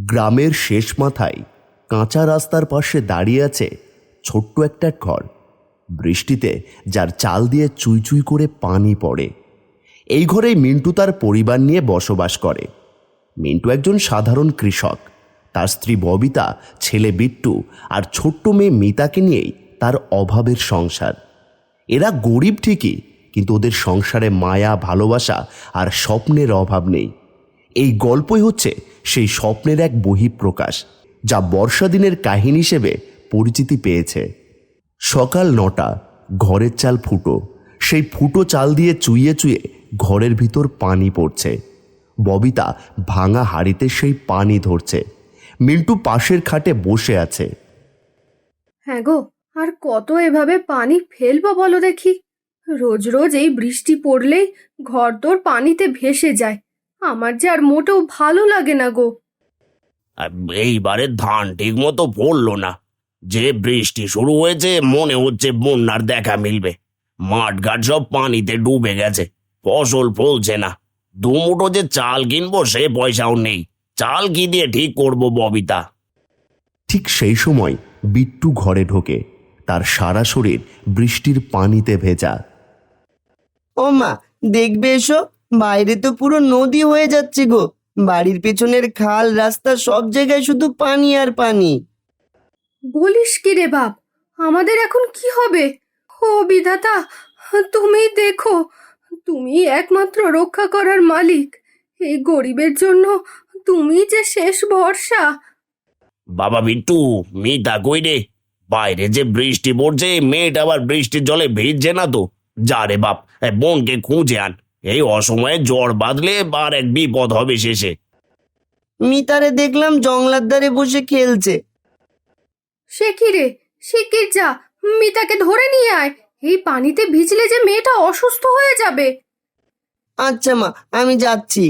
গ্রামের শেষ মাথায় কাঁচা রাস্তার পাশে দাঁড়িয়ে আছে ছোট্ট একটা ঘর। বৃষ্টিতে যার চাল দিয়ে চুই চুই করে পানি পড়ে। এই ঘরেই মিন্টু তার পরিবার নিয়ে বসবাস করে। মিন্টু একজন সাধারণ কৃষক। তার স্ত্রী ববিতা, ছেলে বিট্টু আর ছোট্ট মেয়ে মিতাকে নিয়েই তার অভাবের সংসার। এরা গরিব ঠিকই, কিন্তু ওদের সংসারে মায়া, ভালোবাসা আর স্বপ্নের অভাব নেই। এই গল্পই হচ্ছে সেই স্বপ্নের এক বহিঃপ্রকাশ, যা বর্ষা দিনের কাহিনী হিসেবে পরিচিতি পেয়েছে। সকাল 9টা, ঘরের চাল ফুটো। সেই ফুটো চাল দিয়ে চুইয়ে চুইয়ে ঘরের ভিতর পানি পড়ছে। ববিতা ভাঙা হাঁড়িতে সেই পানি ধরছে। মিন্টু পাশের খাটে বসে আছে। হ্যাঁ গো, আর কত এভাবে পানি ফেলবো বলো দেখি। রোজ রোজ এই বৃষ্টি পড়লেই ঘর তোর পানিতে ভেসে যায়। আমার যে আর মোটেও ভালো লাগে না গো। এইবারে ধান ঠিক মতো পড়লো না। যে বৃষ্টি শুরু হয়েছে মনে হচ্ছে বন্যার দেখা মিলবে। মাঠ ঘাট সব পানিতে ডুবে গেছে, ফসল ফলছে না। দুমুঠো যে চাল কিনবো সে পয়সাও নেই। চাল কি দিয়ে ঠিক করব ববিতা? ঠিক সেই সময় বিট্টু ঘরে ঢোকে। তার সারা শরীর বৃষ্টির পানিতে ভেজা। ও মা, দেখবে এসো, বাইরে তো পুরো নদী হয়ে যাচ্ছে গো। বাড়ির পেছনের খাল, রাস্তা সব জায়গায় শুধু পানি আর পানি। বলিস কি রে বাপ, আমাদের এখন কি হবে? ও বিধাতা, তুমি দেখো, তুমি একমাত্র রক্ষা করার মালিক। এই গরিবের জন্য তুমি যে শেষ ভরসা। বাবা বিট্টু, মিতা কই রে? বাইরে যে বৃষ্টি পড়ছে, মেয়েটা আবার বৃষ্টির জলে ভিজছে না তো? যা রে বাপ, বোনকে খুঁজে আন। এই অসময়ে জ্বর বাঁধলে আর এক বিপদ হবে শেষে। মিতারে দেখলাম জংলার ধারে বসে খেলছে। সে কি রে, শিগগির যা, মিতাকে ধরে নিয়ে আয়। এই পানিতে ভিজলে যে মেয়েটা অসুস্থ হয়ে যাবে। আচ্ছা মা, আমি যাচ্ছি।